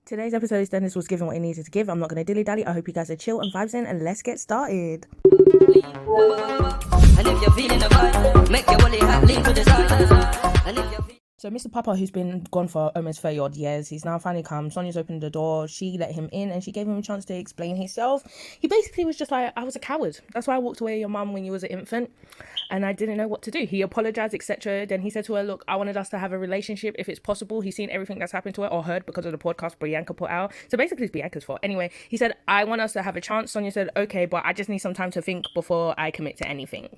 Today's episode, Eastenders was given what it needed to give. I'm not going to dilly-dally. I hope you guys are chill and vibes in, and let's get started. So Mr. Papa, who's been gone for almost 30 odd years, he's now finally come. Sonia's opened the door. She let him in and she gave him a chance to explain himself. He basically was just like, I was a coward. That's why I walked away with your mum when you was an infant and I didn't know what to do. He apologized, etc. Then he said to her, look, I wanted us to have a relationship if it's possible. He's seen everything that's happened to her or heard because of the podcast Bianca put out. So basically it's Bianca's fault. Anyway, he said, I want us to have a chance. Sonia said, okay, but I just need some time to think before I commit to anything.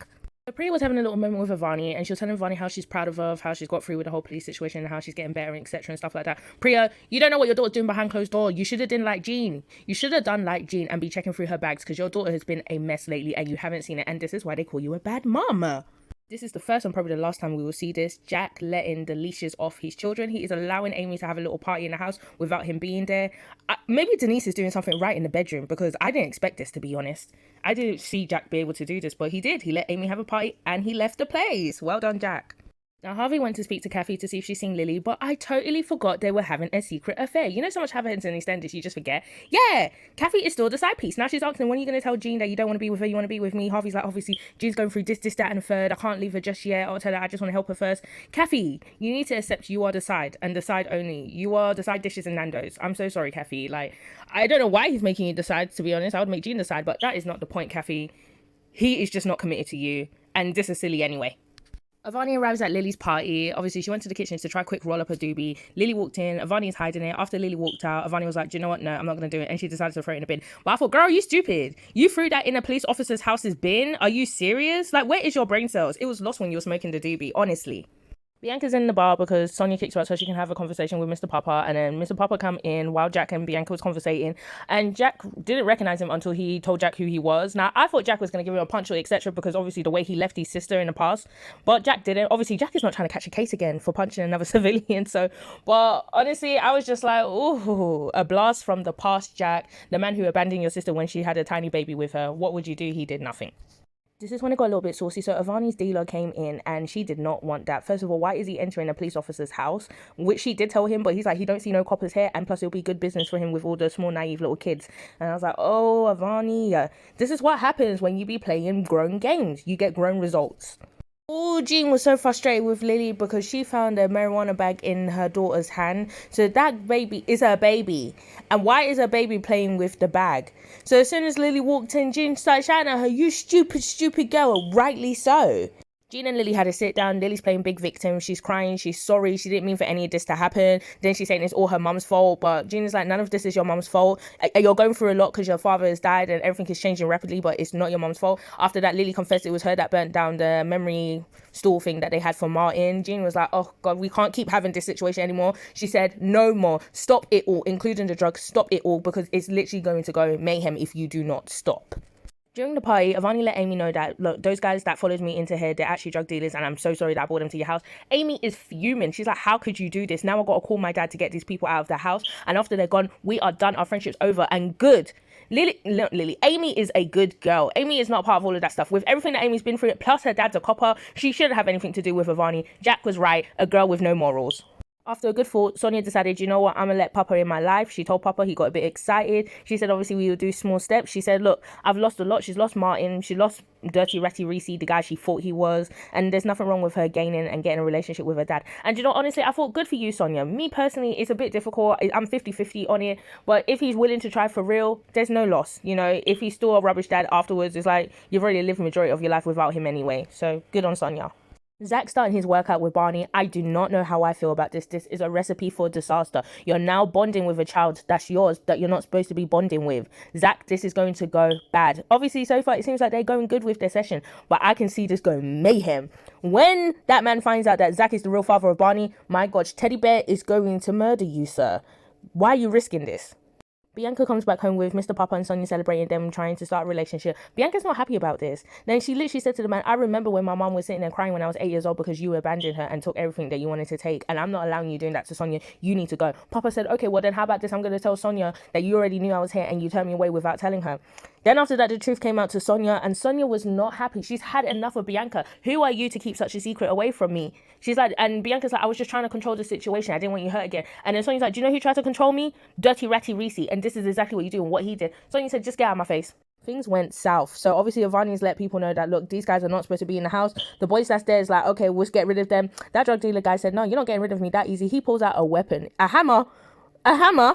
So Priya was having a little moment with Avani and she was telling Avani how she's proud of her, how she's got through with the whole police situation and how she's getting better, etc. and stuff like that. Priya, you don't know what your daughter's doing behind closed door. You should have done like Jean. You should have done like Jean and be checking through her bags because your daughter has been a mess lately and you haven't seen it. And this is why they call you a bad mama. This is the first and probably the last time we will see this. Jack letting the leashes off his children. He is allowing Amy to have a little party in the house without him being there. Maybe Denise is doing something right in the bedroom because I didn't expect this, to be honest. I didn't see Jack be able to do this, but he did. He let Amy have a party and he left the place. Well done, Jack. Now, Harvey went to speak to Kathy to see if she's seen Lily, but I totally forgot they were having a secret affair. You know, so much happens in EastEnders, you just forget. Yeah, Kathy is still the side piece. Now she's asking, when are you going to tell Jean that you don't want to be with her, you want to be with me? Harvey's like, obviously, Jean's going through this, that, and the third. I can't leave her just yet. I'll tell her I just want to help her first. Kathy, you need to accept you are the side, and the side only. You are the side dishes in Nando's. I'm so sorry, Kathy. Like, I don't know why he's making you decide, to be honest. I would make Jean decide, but that is not the point, Kathy. He is just not committed to you, and this is silly anyway. Avani arrives at Lily's party. Obviously, she went to the kitchen to try quick roll up a doobie. Lily walked in. Avani is hiding it. After Lily walked out, Avani was like, do you know what? No, I'm not going to do it. And she decided to throw it in a bin. But I thought, girl, you stupid. You threw that in a police officer's house's bin? Are you serious? Like, where is your brain cells? It was lost when you were smoking the doobie, honestly. Bianca's in the bar because Sonia kicks her out so she can have a conversation with Mr. Papa, and then Mr. Papa come in while Jack and Bianca was conversating, and Jack didn't recognize him until he told Jack who he was. Now, I thought Jack was going to give him a punch or etc. because obviously the way he left his sister in the past, but Jack didn't. Obviously, Jack is not trying to catch a case again for punching another civilian, but honestly, I was just like, ooh, a blast from the past, Jack, the man who abandoned your sister when she had a tiny baby with her. What would you do? He did nothing. This is when it got a little bit saucy. So Avani's dealer came in and she did not want that. First of all, why is he entering a police officer's house? Which she did tell him, but he's like, he don't see no coppers here. And plus it'll be good business for him with all the small, naive little kids. And I was like, oh, Avani, this is what happens when you be playing grown games. You get grown results. Oh, Jean was so frustrated with Lily because she found a marijuana bag in her daughter's hand. So that baby is her baby. And why is her baby playing with the bag? So as soon as Lily walked in, Jean started shouting at her, you stupid, stupid girl. Rightly so. Jean and Lily had to sit down. Lily's playing big victim. She's crying. She's sorry. She didn't mean for any of this to happen. Then she's saying it's all her mum's fault. But Jean is like, none of this is your mum's fault. You're going through a lot because your father has died and everything is changing rapidly, but it's not your mum's fault. After that, Lily confessed it was her that burnt down the memory store thing that they had for Martin. Jean was like, oh God, we can't keep having this situation anymore. She said, no more. Stop it all, including the drugs. Stop it all because it's literally going to go mayhem if you do not stop. During the party, Avani let Amy know that, look, those guys that followed me into here, they're actually drug dealers and I'm so sorry that I brought them to your house. Amy is fuming. She's like, how could you do this? Now I've got to call my dad to get these people out of the house. And after they're gone, we are done. Our friendship's over and good. Amy is a good girl. Amy is not part of all of that stuff. With everything that Amy's been through, plus her dad's a copper, she shouldn't have anything to do with Avani. Jack was right. A girl with no morals. After a good thought, Sonia decided, you know what, I'm going to let Papa in my life. She told Papa, he got a bit excited. She said, obviously, we will do small steps. She said, look, I've lost a lot. She's lost Martin. She lost Dirty Ratty Reese, the guy she thought he was. And there's nothing wrong with her gaining and getting a relationship with her dad. And, you know, honestly, I thought, good for you, Sonia. Me, personally, it's a bit difficult. I'm 50-50 on it. But if he's willing to try for real, there's no loss. You know, if he's still a rubbish dad afterwards, it's like you've already lived the majority of your life without him anyway. So, good on Sonia. Zach starting his workout with Barney. I do not know how I feel about this. This is a recipe for disaster. You're now bonding with a child that's yours that you're not supposed to be bonding with. Zach, this is going to go bad. Obviously, so far, it seems like they're going good with their session, but I can see this going mayhem. When that man finds out that Zach is the real father of Barney, my gosh, Teddy Bear is going to murder you, sir. Why are you risking this? Bianca comes back home with Mr. Papa and Sonia celebrating them trying to start a relationship. Bianca's not happy about this. Then she literally said to the man, I remember when my mom was sitting there crying when I was 8 years old because you abandoned her and took everything that you wanted to take. And I'm not allowing you doing that to Sonia. You need to go. Papa said, okay, well then how about this? I'm going to tell Sonia that you already knew I was here and you turned me away without telling her. Then after that, the truth came out to Sonia, and Sonia was not happy. She's had enough of Bianca. Who are you to keep such a secret away from me? She's like, and Bianca's like, I was just trying to control the situation. I didn't want you hurt again. And then Sonia's like, do you know who tried to control me? Dirty Ratty Reese. And this is exactly what you do and what he did. Sonia said, just get out of my face. Things went south. So obviously Avani's let people know that, look, these guys are not supposed to be in the house. The boys that's there is like, okay, we'll just get rid of them. That drug dealer guy said, no, you're not getting rid of me that easy. He pulls out a weapon, a hammer.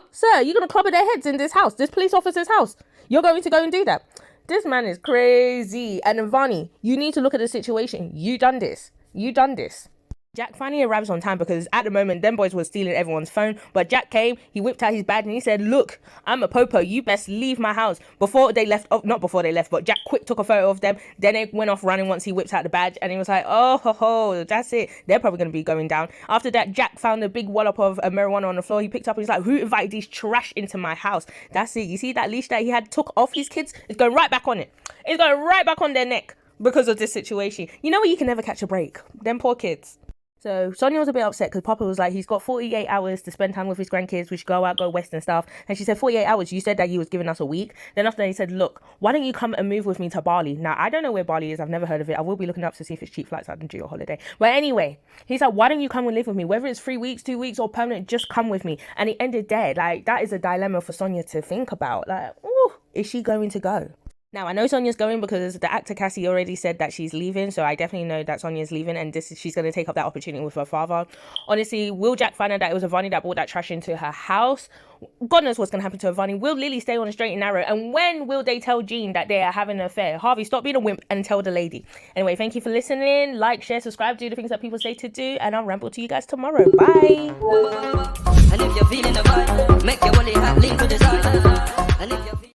Sir, you're going to clobber their heads in this house, this police officer's house. You're going to go and do that. This man is crazy. And Avani, you need to look at the situation. You done this. Jack finally arrives on time because at the moment, them boys were stealing everyone's phone. But Jack came, he whipped out his badge and he said, look, I'm a popo. You best leave my house. Before they left, not before they left, but Jack quick took a photo of them. Then they went off running once he whipped out the badge. And he was like, oh, ho, ho, that's it. They're probably going to be going down. After that, Jack found a big wallop of marijuana on the floor. He picked up and he's like, who invited these trash into my house? That's it. You see that leash that he had took off his kids? It's going right back on it. It's going right back on their neck because of this situation. You know what? You can never catch a break. Them poor kids. So Sonia was a bit upset because Papa was like, he's got 48 hours to spend time with his grandkids. We should go out, go west and stuff. And she said, 48 hours? You said that you was giving us a week. Then after that, he said, look, why don't you come and move with me to Bali? Now, I don't know where Bali is. I've never heard of it. I will be looking up to see if it's cheap flights out and do your holiday. But anyway, he's like, why don't you come and live with me? Whether it's 3 weeks, 2 weeks or permanent, just come with me. And it ended there. Like, that is a dilemma for Sonia to think about. Like, ooh, is she going to go? Now, I know Sonia's going because the actor Cassie already said that she's leaving. So I definitely know that Sonia's leaving and she's going to take up that opportunity with her father. Honestly, will Jack find out that it was Avani that brought that trash into her house? God knows what's going to happen to Avani. Will Lily stay on the straight and narrow? And when will they tell Jean that they are having an affair? Harvey, stop being a wimp and tell the lady. Anyway, thank you for listening. Like, share, subscribe, do the things that people say to do. And I'll ramble to you guys tomorrow. Bye. And if you're feeling the vibe, make your only hat lean to the side.